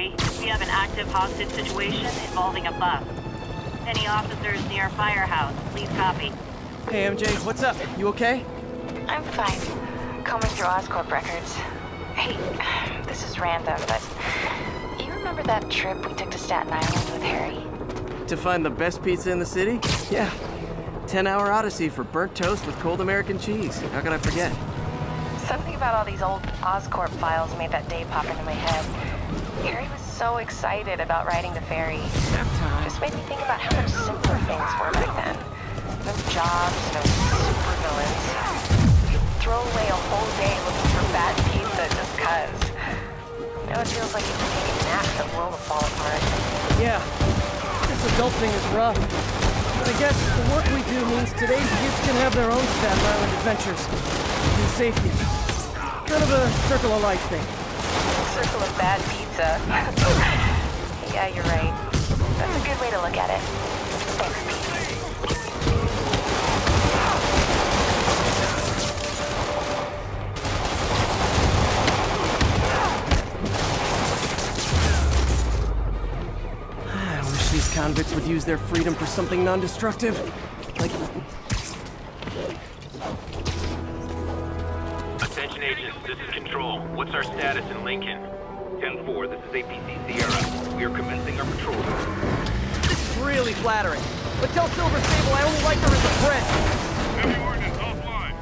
entry. We have an active hostage situation involving a bus. Any officers near Firehouse, please copy. Hey MJ, what's up? You okay? I'm fine. Combing through Oscorp records. Hey, this is random, but you remember that trip we took to Staten Island with Harry? To find the best pizza in the city? Yeah. 10-hour odyssey for burnt toast with cold American cheese. How could I forget? Something about all these old Oscorp files made that day pop into my head. Harry was so excited about riding the ferry. Just made me think about how much simpler things were back then. No jobs, no supervillains. You'd throw away a whole day looking for bad pizza just cuz. Now it feels like if you take a nap, the world will fall apart. Yeah. This adulting is rough. But I guess the work we do means today's youth can have their own Staten Island adventures. In safety. Kind of a circle of life thing. Circle of bad pizza. Yeah, you're right. That's a good way to look at it. Thanks, Pete. I wish these convicts would use their freedom for something non-destructive. Like... Attention agents, this is Control. What's our status in Lincoln? 10-4, this is APC Sierra. We are commencing our patrol. This is really flattering. But tell Silver Sable I only like her as a friend. Heavy ordnance offline.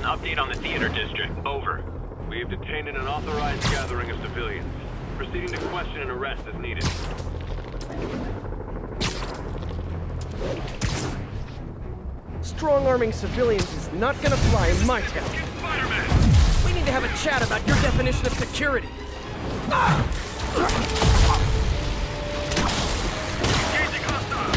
Update on the theater district. Over. We have detained an unauthorized gathering of civilians. Proceeding to question and arrest as needed. Strong-arming civilians is not gonna fly in my town. We need to have a chat about your definition of security. Engaging hostile.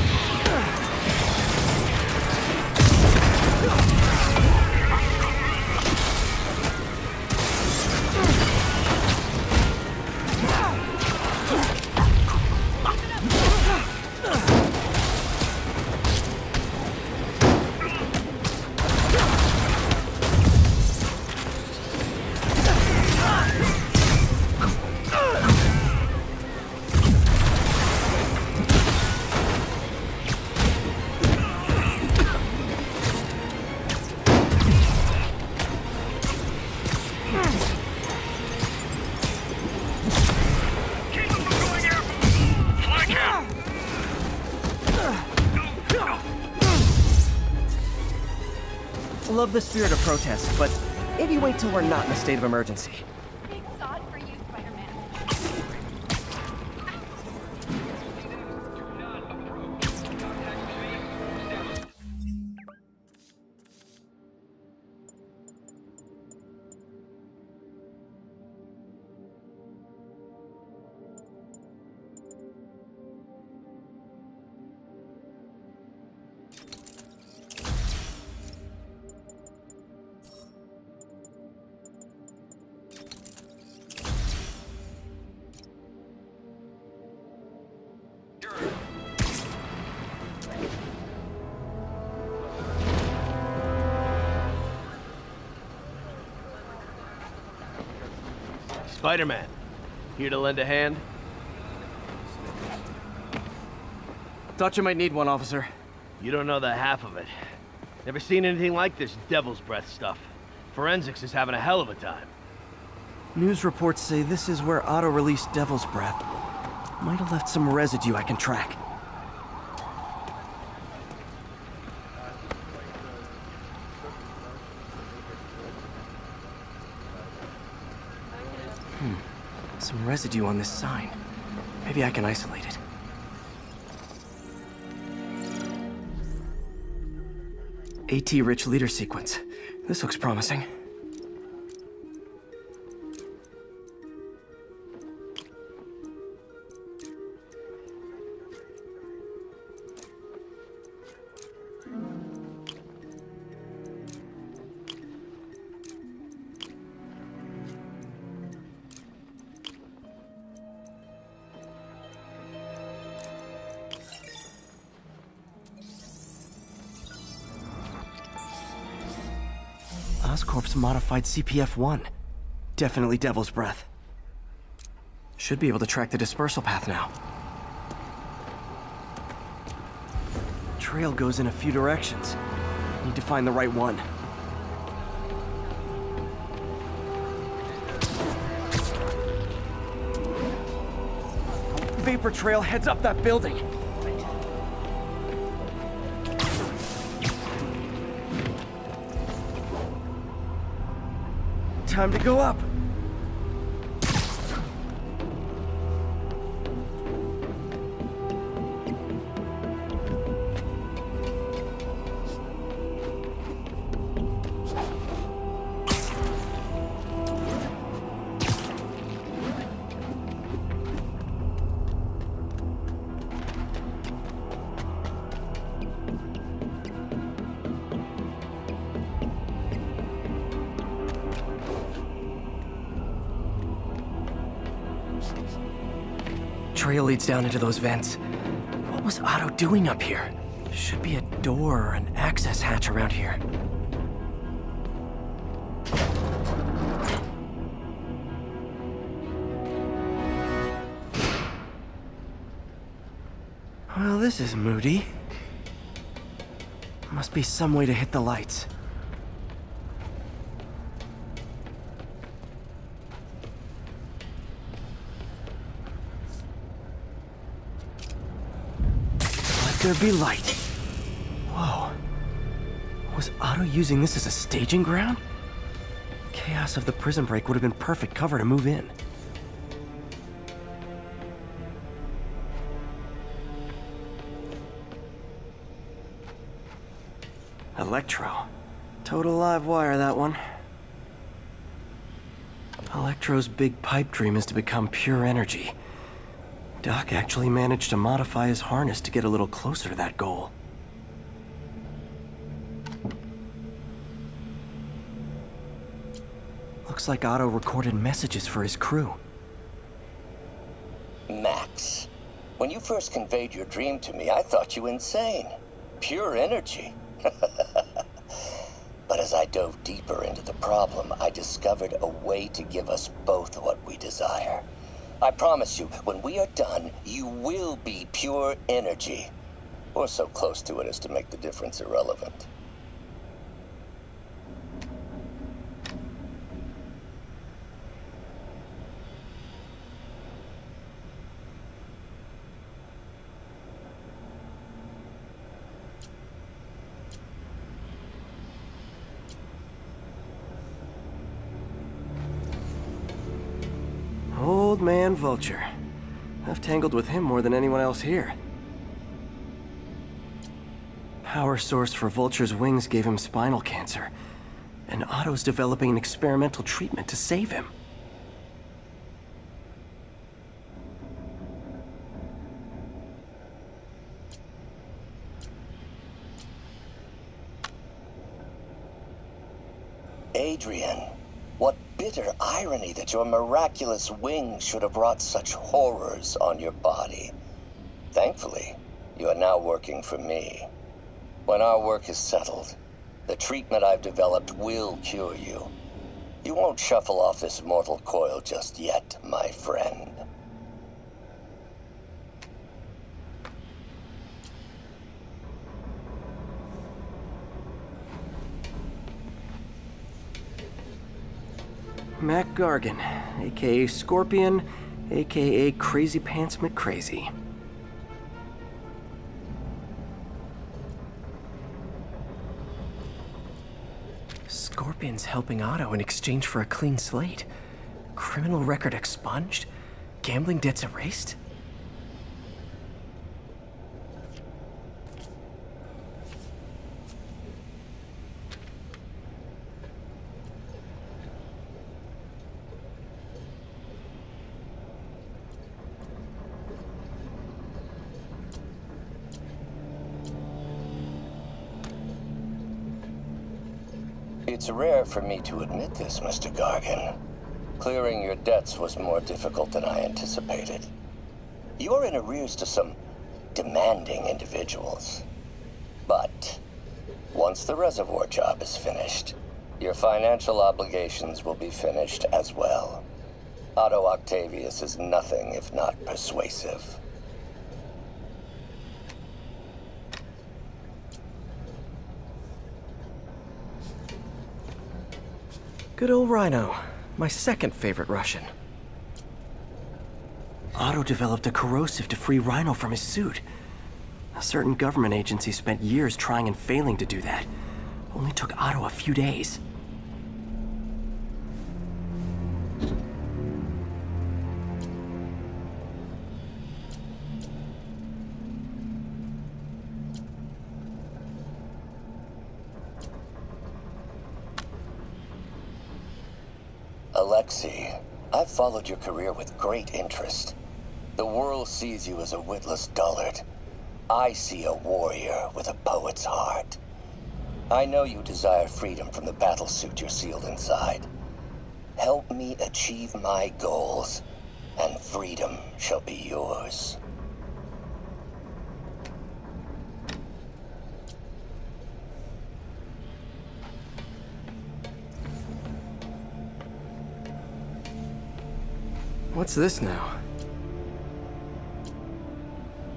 Love the spirit of protest, but maybe wait till we're not in a state of emergency. Big thought for you, Spider-Man. Spider-Man, here to lend a hand? Thought you might need one, officer. You don't know the half of it. Never seen anything like this devil's breath stuff. Forensics is having a hell of a time. News reports say this is where Otto released Devil's Breath. Might have left some residue I can track. Some residue on this sign. Maybe I can isolate it. AT-rich leader sequence. This looks promising. Oscorp's modified CPF-1. Definitely Devil's Breath. Should be able to track the dispersal path now. Trail goes in a few directions. Need to find the right one. Vapor trail heads up that building. Time to go up. Trail leads down into those vents. What was Otto doing up here? Should be a door or an access hatch around here. Well, this is moody. Must be some way to hit the lights. There be light. Whoa. Was Otto using this as a staging ground? Chaos of the prison break would have been perfect cover to move in. Electro. Total live wire, that one. Electro's big pipe dream is to become pure energy. Doc actually managed to modify his harness to get a little closer to that goal. Looks like Otto recorded messages for his crew. Max, when you first conveyed your dream to me, I thought you insane. Pure energy. But as I dove deeper into the problem, I discovered a way to give us both what we desire. I promise you, when we are done, you will be pure energy. Or so close to it as to make the difference irrelevant. Old man Vulture. I've tangled with him more than anyone else here. Power source for Vulture's wings gave him spinal cancer, and Otto's developing an experimental treatment to save him. Adrian, what bitter irony that your miraculous wings should have wrought such horrors on your body. Thankfully, you are now working for me. When our work is settled, the treatment I've developed will cure you. You won't shuffle off this mortal coil just yet, my friend. Mac Gargan, aka Scorpion, aka Crazy Pants McCrazy. Scorpion's helping Otto in exchange for a clean slate. Criminal record expunged? Gambling debts erased? It's rare for me to admit this, Mr. Gargan. Clearing your debts was more difficult than I anticipated. You're in arrears to some demanding individuals. But once the reservoir job is finished, your financial obligations will be finished as well. Otto Octavius is nothing if not persuasive. Good old Rhino. My second favorite Russian. Otto developed a corrosive to free Rhino from his suit. A certain government agency spent years trying and failing to do that. Only took Otto a few days. Alexei, I've followed your career with great interest. The world sees you as a witless dullard. I see a warrior with a poet's heart. I know you desire freedom from the battlesuit you're sealed inside. Help me achieve my goals, and freedom shall be yours. What's this now?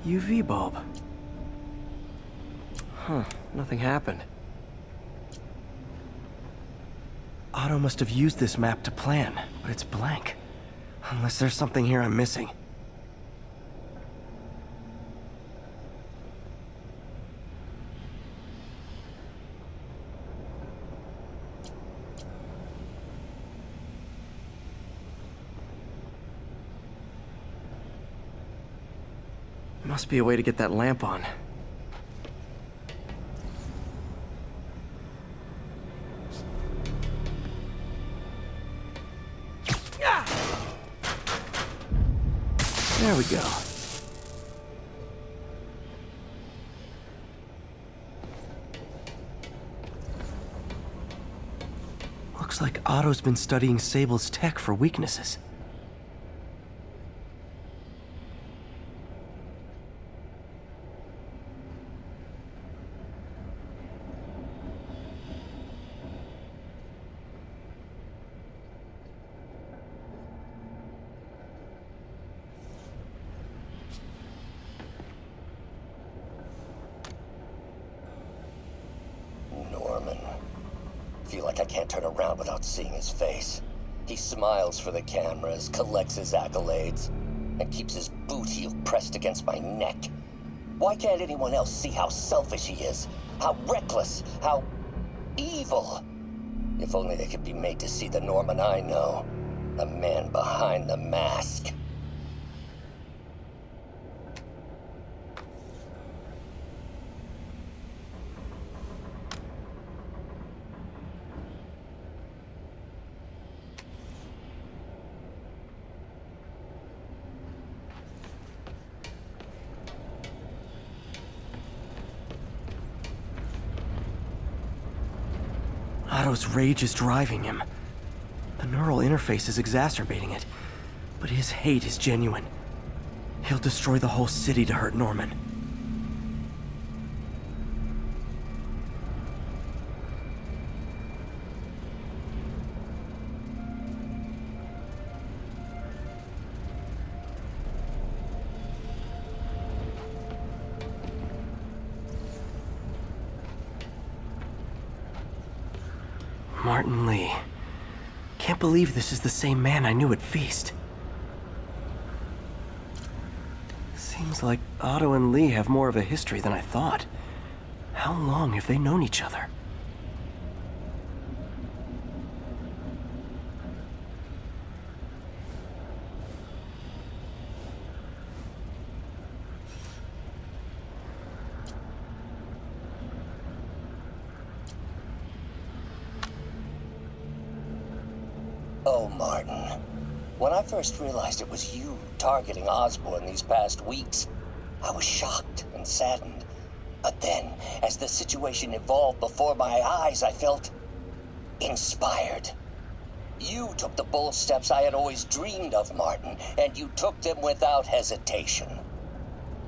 UV bulb. Huh, nothing happened. Otto must have used this map to plan, but it's blank. Unless there's something here I'm missing. Must be a way to get that lamp on. There we go. Looks like Otto's been studying Sable's tech for weaknesses. Feel like I can't turn around without seeing his face. He smiles for the cameras, collects his accolades, and keeps his boot heel pressed against my neck. Why can't anyone else see how selfish he is? How reckless? How evil? If only they could be made to see the Norman I know. The man behind the mask. Otto's rage is driving him. The neural interface is exacerbating it, but his hate is genuine. He'll destroy the whole city to hurt Norman. Martin Lee. can't believe this is the same man I knew at Feast. Seems like Otto and Lee have more of a history than I thought. How long have they known each other? Oh, Martin. When I first realized it was you targeting Osborn these past weeks, I was shocked and saddened. But then, as the situation evolved before my eyes, I felt inspired. You took the bold steps I had always dreamed of, Martin, and you took them without hesitation.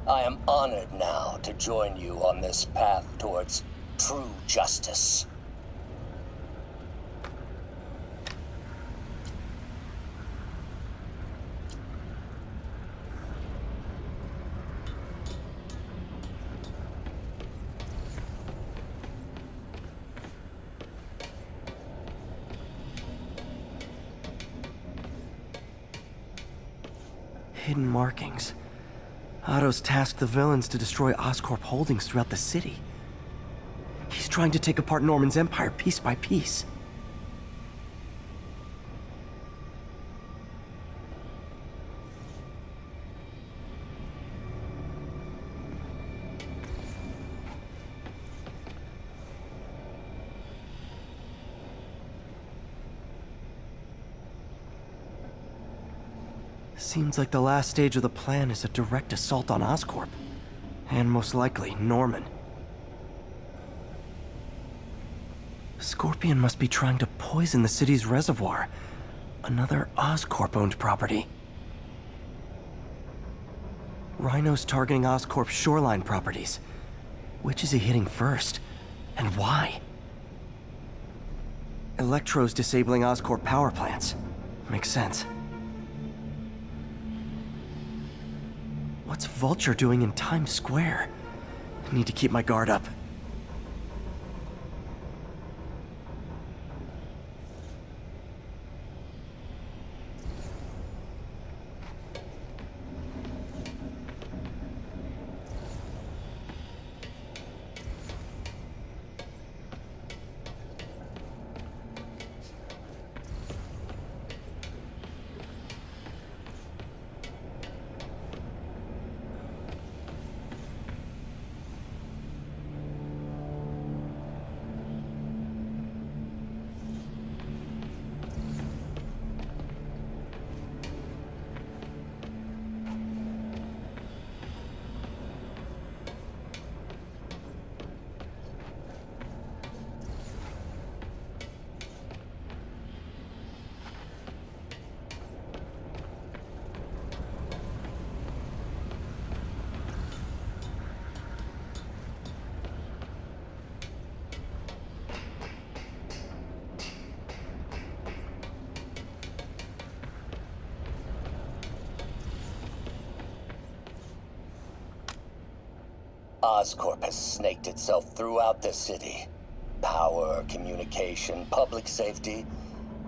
I am honored now to join you on this path towards true justice. Hidden markings. Otto's tasked the villains to destroy Oscorp holdings throughout the city. He's trying to take apart Norman's empire piece by piece. Seems like the last stage of the plan is a direct assault on Oscorp. And most likely, Norman. Scorpion must be trying to poison the city's reservoir. Another Oscorp-owned property. Rhino's targeting Oscorp's shoreline properties. Which is he hitting first? And why? Electro's disabling Oscorp power plants. Makes sense. What's Vulture doing in Times Square? I need to keep my guard up. Oscorp has snaked itself throughout the city. Power, communication, public safety.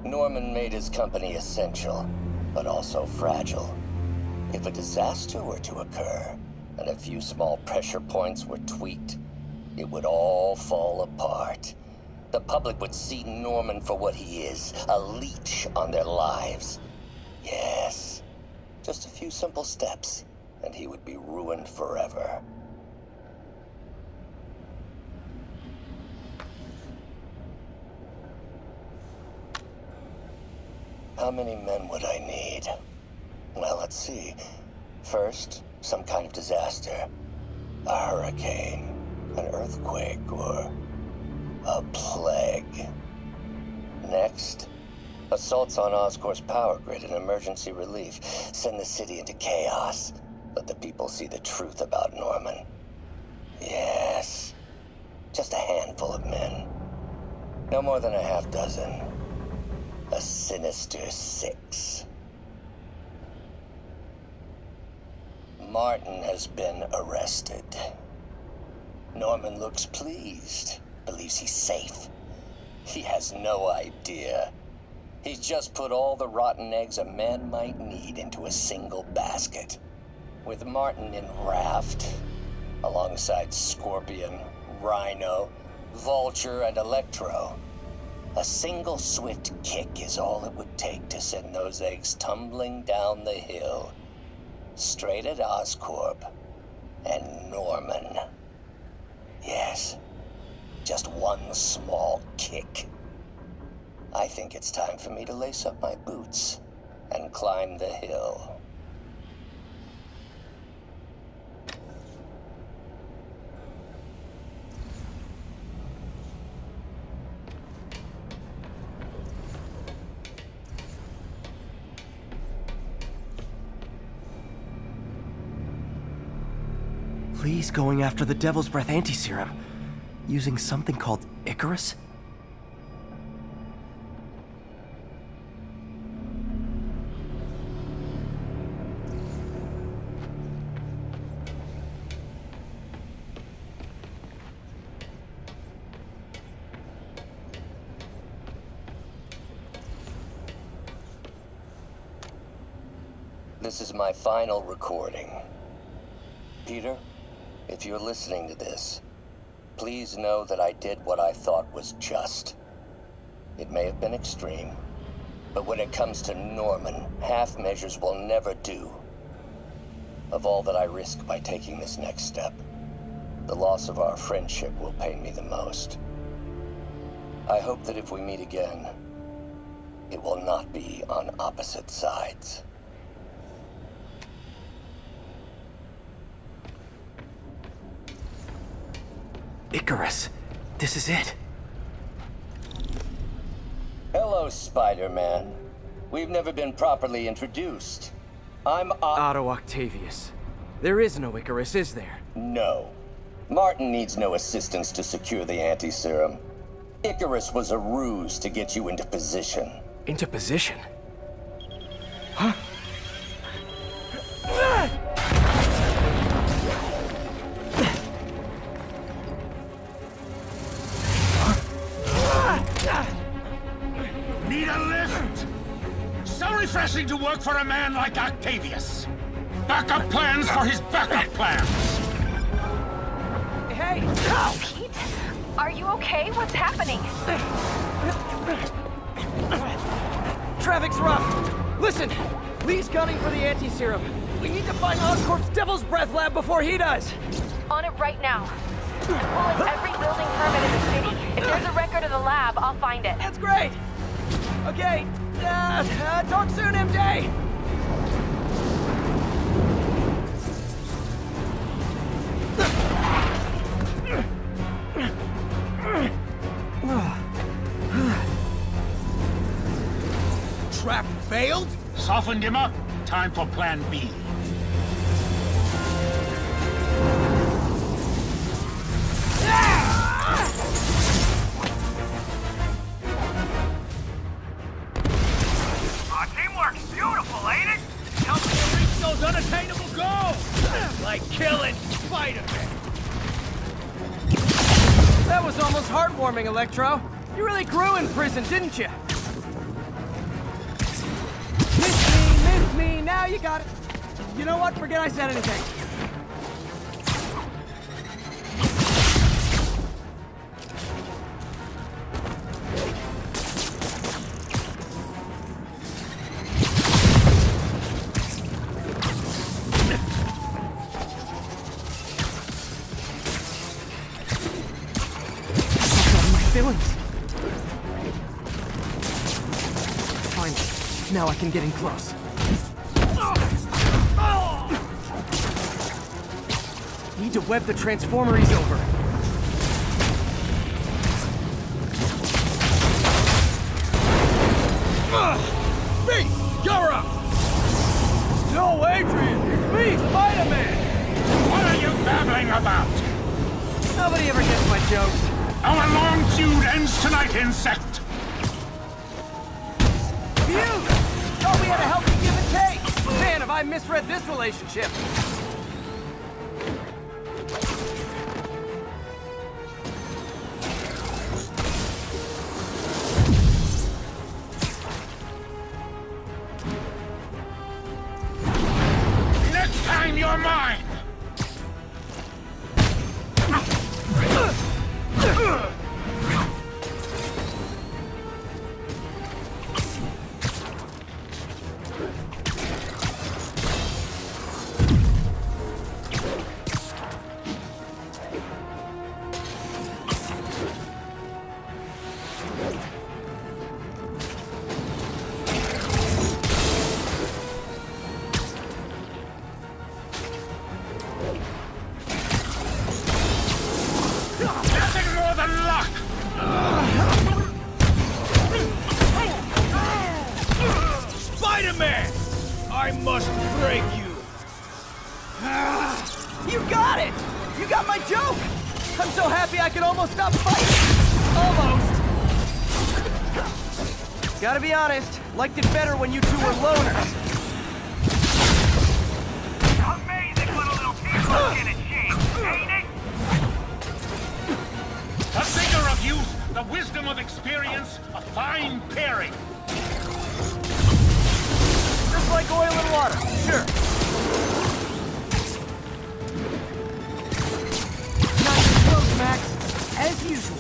Norman made his company essential, but also fragile. If a disaster were to occur, and a few small pressure points were tweaked, it would all fall apart. The public would see Norman for what he is, a leech on their lives. Yes, just a few simple steps, and he would be ruined forever. How many men would I need? Well, let's see. First, some kind of disaster. A hurricane, an earthquake, or a plague. Next, assaults on Oscorp's power grid and emergency relief. Send the city into chaos. Let the people see the truth about Norman. Yes, just a handful of men. No more than a half dozen. A sinister 6. Martin has been arrested. Norman looks pleased, believes he's safe. He has no idea. He's just put all the rotten eggs a man might need into a single basket. With Martin in raft, alongside Scorpion, Rhino, Vulture, and Electro, a single swift kick is all it would take to send those eggs tumbling down the hill, straight at Oscorp and Norman. Yes, just one small kick. I think it's time for me to lace up my boots and climb the hill. Lee's going after the Devil's Breath anti-serum, using something called Icarus? This is my final recording. Peter, if you're listening to this, please know that I did what I thought was just. It may have been extreme, but when it comes to Norman, half measures will never do. Of all that I risk by taking this next step, the loss of our friendship will pain me the most. I hope that if we meet again, it will not be on opposite sides. Icarus, this is it. Hello, Spider-Man. We've never been properly introduced. I'm Otto Octavius. There is no Icarus, is there? No. Martin needs no assistance to secure the anti-serum. Icarus was a ruse to get you into position. Into position? Huh? Need a lift? So refreshing to work for a man like Octavius. Backup plans for his backup plans. Hey! Pete? Are you okay? What's happening? Traffic's rough. Listen, Lee's gunning for the anti-serum. We need to find Oscorp's Devil's Breath lab before he does. On it right now. I'm pulling every building permit in the city. If there's a record of the lab, I'll find it. That's great. Okay, talk soon, MJ. Trap failed? Softened him up. Time for plan B. Our teamwork's beautiful, ain't it? Helps you reach those unattainable goals! Like killing Spider-Man. That was almost heartwarming, Electro. You really grew in prison, didn't you? Miss me, now you got it. You know what? Forget I said anything. Finally, now I can get in close. Need to web the transformeries over. Me! You're up! No, Adrian! It's me, Spider-Man! What are you babbling about? Nobody ever gets my jokes. Our long feud ends tonight, insect! Phew! Thought we had a healthy give and take! Man, have I misread this relationship! Spider-Man! I must break you! You got it! You got my joke! I'm so happy I could almost stop fighting! Almost! Gotta be honest, liked it better when you two were loners. Amazing what a little teamwork can achieve, ain't it? The vigor of youth, the wisdom of experience, a fine pairing. Just like oil and water, sure. Nice close, Max. As usual.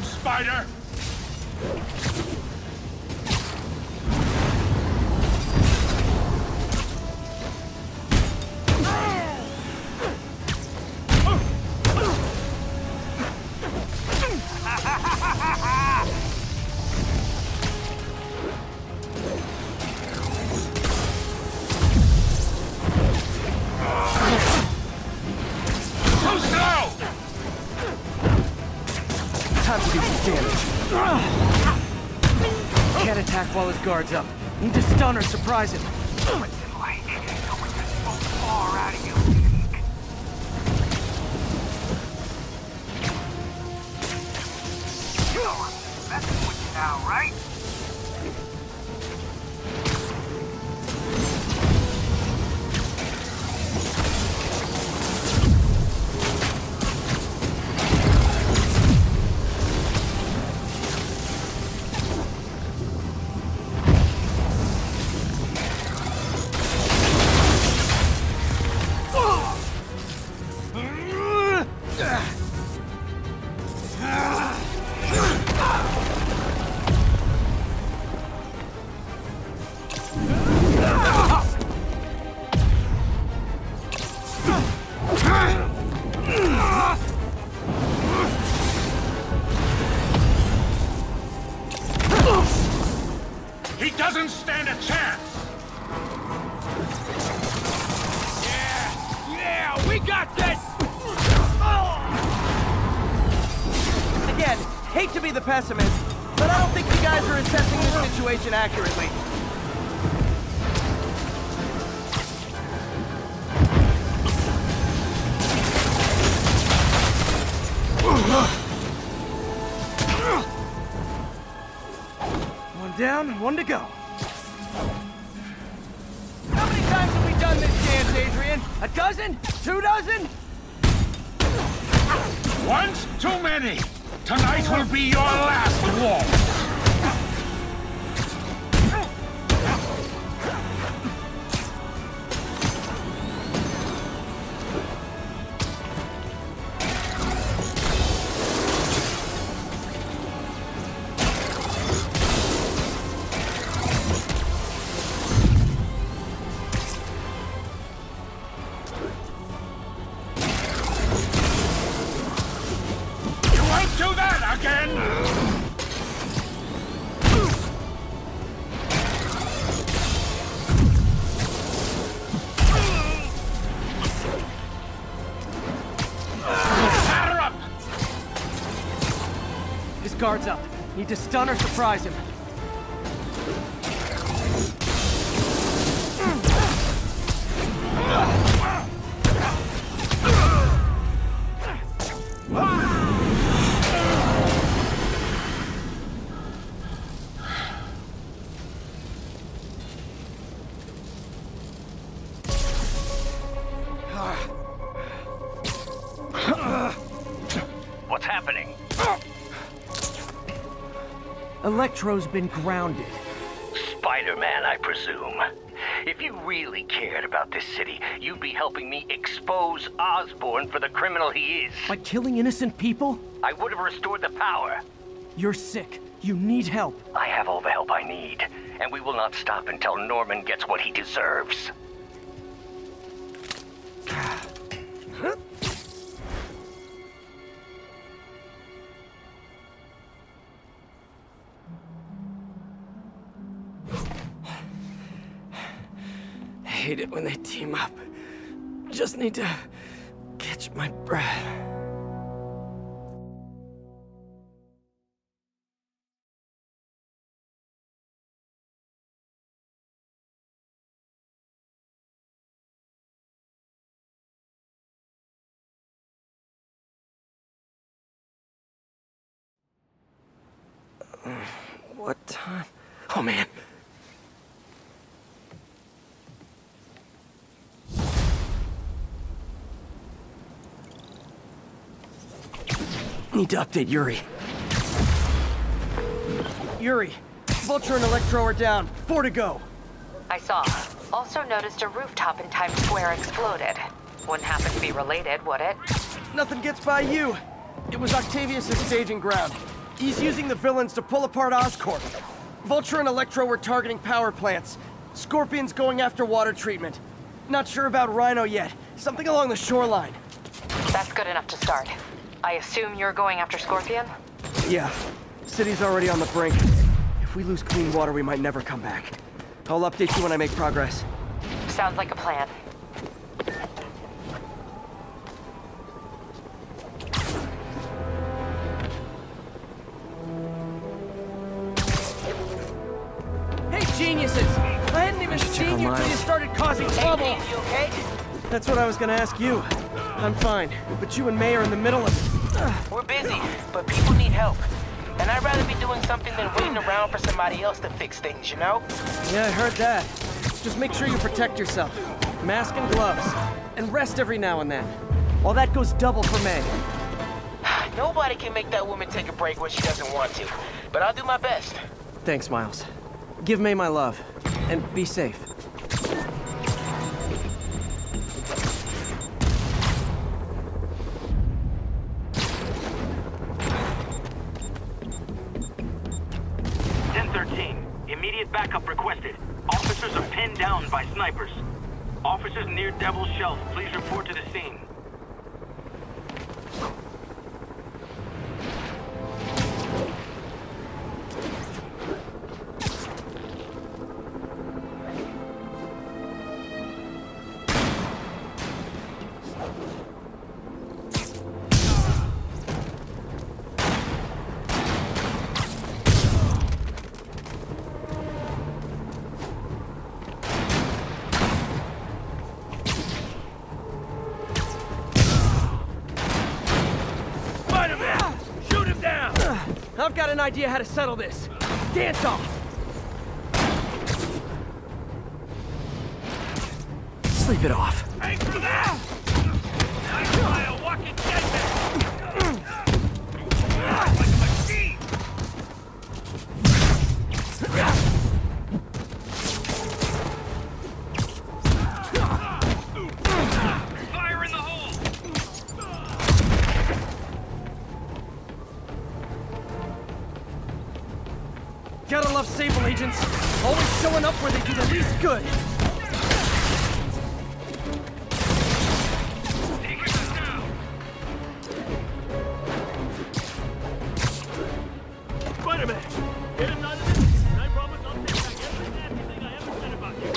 Spider! Time to do some damage. Can't attack while his guard's up. Need to stun or surprise him. Now, right? He doesn't stand a chance! Yeah, we got this! Again, hate to be the pessimist, but I don't think you guys are assessing the situation accurately. One down, one to go. How many times have we done this dance, Adrian? A dozen? 2 dozen? Once too many! Tonight will be your last waltz! Do that again! Batter up! His guard's up. Need to stun or surprise him. What's happening? Electro's been grounded. Spider-Man, I presume. If you really cared about this city, you'd be helping me expose Osborn for the criminal he is. By killing innocent people? I would have restored the power. You're sick. You need help. I have all the help I need, and we will not stop until Norman gets what he deserves. I hate it when they team up. Just need to catch my breath. What time? Oh, man. Need to update Yuri. Yuri, Vulture and Electro are down. 4 to go. I saw. Also noticed a rooftop in Times Square exploded. Wouldn't happen to be related, would it? Nothing gets by you. It was Octavius' staging ground. He's using the villains to pull apart Oscorp. Vulture and Electro were targeting power plants. Scorpion's going after water treatment. Not sure about Rhino yet. Something along the shoreline. That's good enough to start. I assume you're going after Scorpion? Yeah. City's already on the brink. If we lose clean water, we might never come back. I'll update you when I make progress. Sounds like a plan. Hey, geniuses! I hadn't even seen you till you started causing trouble! Hey, you okay? That's what I was gonna ask you. I'm fine, but you and May are in the middle of it. We're busy, but people need help. And I'd rather be doing something than waiting around for somebody else to fix things, you know? Yeah, I heard that. Just make sure you protect yourself. Mask and gloves. And rest every now and then. Well, that goes double for May. Nobody can make that woman take a break when she doesn't want to. But I'll do my best. Thanks, Miles. Give May my love. And be safe. Immediate backup requested. Officers are pinned down by snipers. Officers near Devil's Shelf, please report to the scene. I've got an idea how to settle this. Dance off! Sleep it off. Hey, for that! I try a walking jetpack! Like a machine! Fire in the hole! Gotta love Sable agents. Always showing up where they do the least good. Spider-Man! Get him out of this! And I promise I'll take back every nasty thing I ever said about you.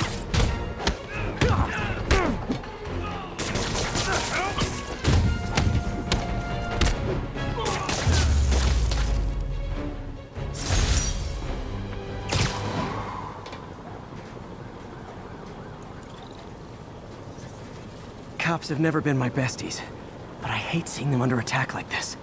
Cops have never been my besties, but I hate seeing them under attack like this.